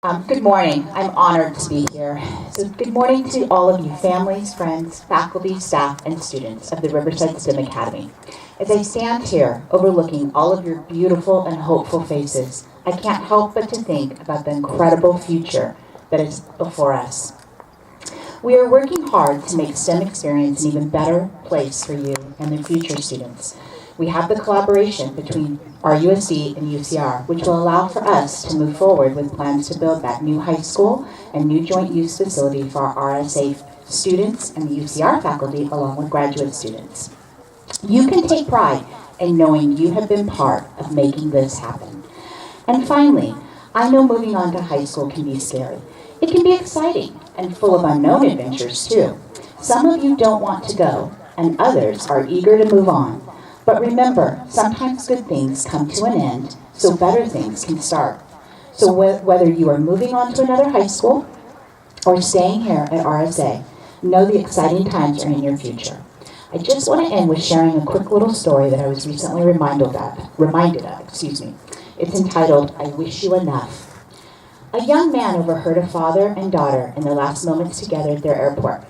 Good morning. I'm honored to be here. So good morning to all of you families, friends, faculty, staff, and students of the Riverside STEM Academy. As I stand here overlooking all of your beautiful and hopeful faces, I can't help but to think about the incredible future that is before us. We are working hard to make STEM experience an even better place for you and the future students. We have the collaboration between RUSD and UCR, which will allow for us to move forward with plans to build that new high school and new joint use facility for our RSA students and the UCR faculty along with graduate students. You can take pride in knowing you have been part of making this happen. And finally, I know moving on to high school can be scary. It can be exciting and full of unknown adventures too. Some of you don't want to go, and others are eager to move on. But remember, sometimes good things come to an end, so better things can start. So whether you are moving on to another high school or staying here at RSA, know the exciting times are in your future. I just want to end with sharing a quick little story that I was recently reminded of. It's entitled, I Wish You Enough. A young man overheard a father and daughter in their last moments together at their airport.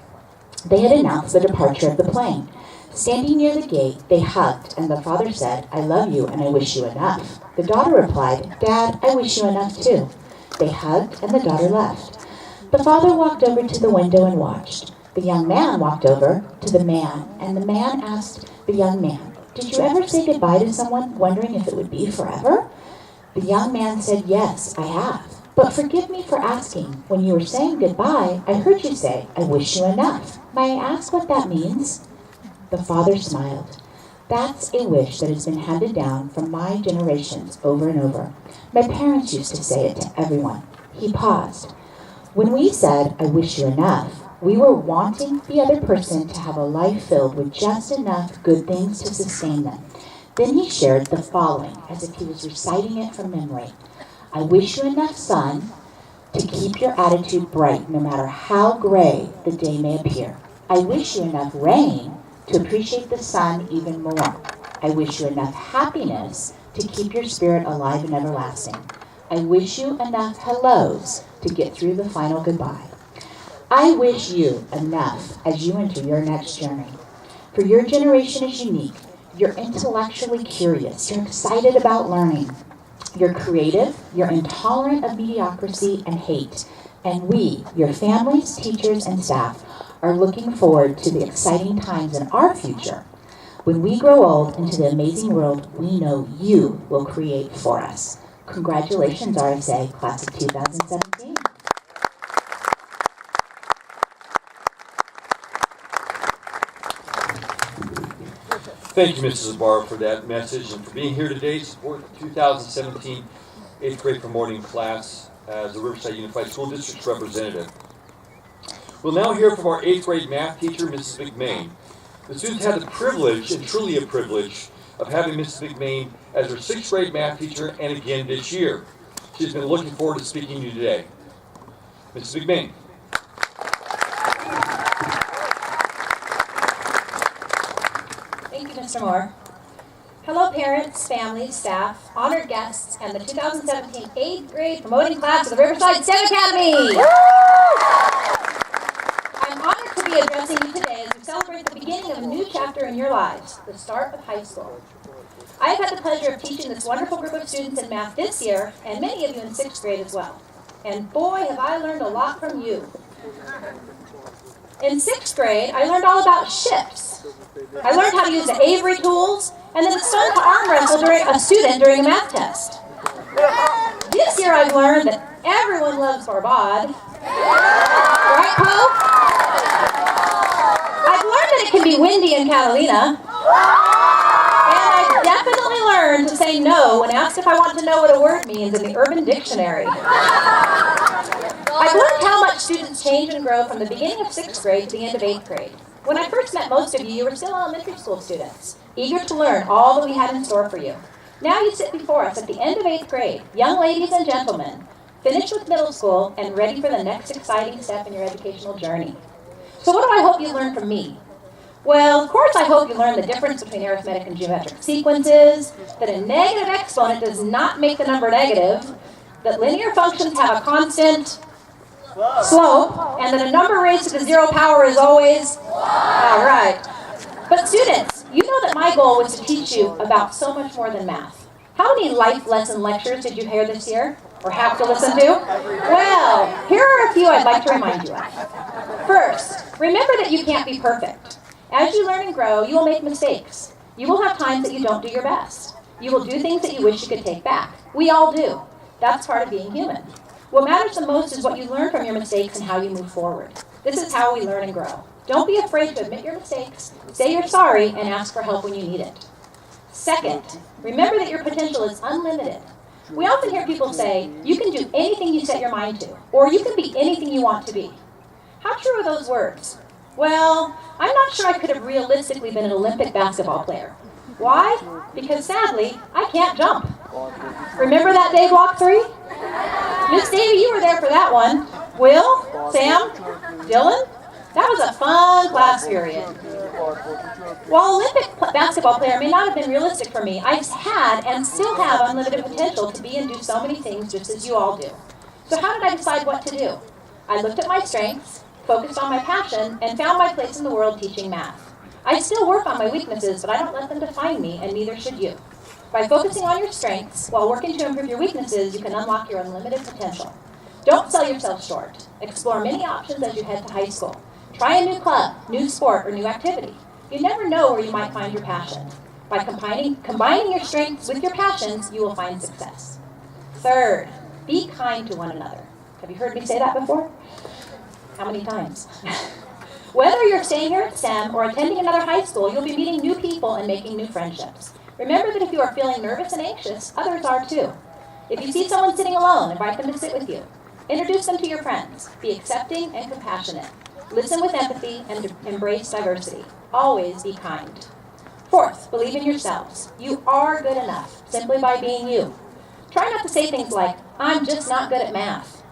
They had announced the departure of the plane. Standing near the gate, they hugged, and the father said, I love you and I wish you enough. The daughter replied, Dad, I wish you enough too. They hugged, and the daughter left. The father walked over to the window and watched. The young man walked over to the man, and the man asked the young man, Did you ever say goodbye to someone, wondering if it would be forever? The young man said, Yes, I have. But forgive me for asking, when you were saying goodbye, I heard you say, I wish you enough. May I ask what that means? The father smiled. That's a wish that has been handed down from my generations over and over. My parents used to say it to everyone. He paused. When we said, I wish you enough, we were wanting the other person to have a life filled with just enough good things to sustain them. Then he shared the following, as if he was reciting it from memory. I wish you enough sun to keep your attitude bright no matter how gray the day may appear. I wish you enough rain to appreciate the sun even more. I wish you enough happiness to keep your spirit alive and everlasting. I wish you enough hellos to get through the final goodbye. I wish you enough as you enter your next journey. For your generation is unique. You're intellectually curious. You're excited about learning. You're creative. You're intolerant of mediocrity and hate. And we, your families, teachers, and staff, are looking forward to the exciting times in our future. When we grow old into the amazing world we know you will create for us. Congratulations, RSA, class of 2017. Thank you, Mrs. Barr, for that message and for being here today to support the 2017 8th grade promoting class as the Riverside Unified School District's representative. We'll now hear from our 8th grade math teacher, Mrs. McMain. The students had the privilege, and truly a privilege, of having Mrs. McMain as her 6th grade math teacher and again this year. She's been looking forward to speaking to you today. Mrs. McMain. Thank you, Mr. Moore. Hello, parents, families, staff, honored guests, and the 2017 8th grade promoting class of the Riverside STEM Academy. I'm honored to be addressing you today as we celebrate the beginning of a new chapter in your lives, the start of high school. I have had the pleasure of teaching this wonderful group of students in math this year, and many of you in 6th grade as well. And boy, have I learned a lot from you. In 6th grade, I learned all about shifts. I learned how to use the Avery tools, and then started to arm wrestle a student during a math test. This year I've learned that everyone loves Barbad. Right, Poe? I've learned that it can be windy in Catalina. And I've definitely learned to say no when asked if I want to know what a word means in the Urban Dictionary. I've learned how much students change and grow from the beginning of 6th grade to the end of 8th grade. When I first met most of you, you were still elementary school students, eager to learn all that we had in store for you. Now you sit before us at the end of 8th grade, young ladies and gentlemen, finished with middle school and ready for the next exciting step in your educational journey. So what do I hope you learn from me? Well, of course I hope you learn the difference between arithmetic and geometric sequences, that a negative exponent does not make the number negative, that linear functions have a constant slope, and that a number raised to the zero power is always all right. But students, you know that my goal was to teach you about so much more than math. How many life lesson lectures did you hear this year, or have to listen to? Well, here are a few I'd like to remind you of. First, remember that you can't be perfect. As you learn and grow, you will make mistakes. You will have times that you don't do your best. You will do things that you wish you could take back. We all do. That's part of being human. What matters the most is what you learn from your mistakes and how you move forward. This is how we learn and grow. Don't be afraid to admit your mistakes, say you're sorry, and ask for help when you need it. Second, remember that your potential is unlimited. We often hear people say, you can do anything you set your mind to, or you can be anything you want to be. How true are those words? Well, I'm not sure I could have realistically been an Olympic basketball player. Why? Because sadly, I can't jump. Remember that day, block 3? Miss Davy, you were there for that one. Will? Sam? Dylan? That was a fun class period. While Olympic basketball player may not have been realistic for me, I've had and still have unlimited potential to be and do so many things just as you all do. So how did I decide what to do? I looked at my strengths, focused on my passion, and found my place in the world teaching math. I still work on my weaknesses, but I don't let them define me, and neither should you. By focusing on your strengths while working to improve your weaknesses, you can unlock your unlimited potential. Don't sell yourself short. Explore many options as you head to high school. Try a new club, new sport, or new activity. You never know where you might find your passion. By combining your strengths with your passions, you will find success. Third, be kind to one another. Have you heard me say that before? How many times? Whether you're staying here at STEM or attending another high school, you'll be meeting new people and making new friendships. Remember that if you are feeling nervous and anxious, others are too. If you see someone sitting alone, invite them to sit with you. Introduce them to your friends. Be accepting and compassionate. Listen with empathy and embrace diversity. Always be kind. Fourth, believe in yourselves. You are good enough simply by being you. Try not to say things like, I'm just not good at math.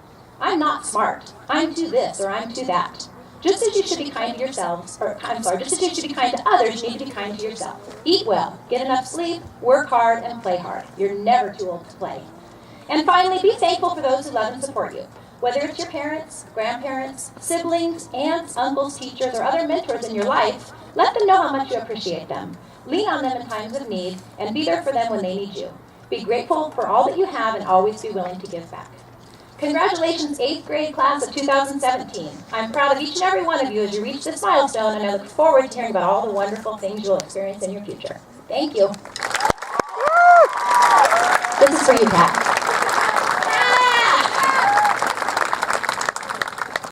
I'm not smart. I'm too this or I'm too that. Just as you should be kind to yourselves, just as you should be kind to others, you need to be kind to yourself. Eat well, get enough sleep, work hard, and play hard. You're never too old to play. And finally, be thankful for those who love and support you. Whether it's your parents, grandparents, siblings, aunts, uncles, teachers, or other mentors in your life, let them know how much you appreciate them. Lean on them in times of need, and be there for them when they need you. Be grateful for all that you have and always be willing to give back. Congratulations, 8th grade class of 2017. I'm proud of each and every one of you as you reach this milestone, and I look forward to hearing about all the wonderful things you'll experience in your future. Thank you. This is for you, Pat.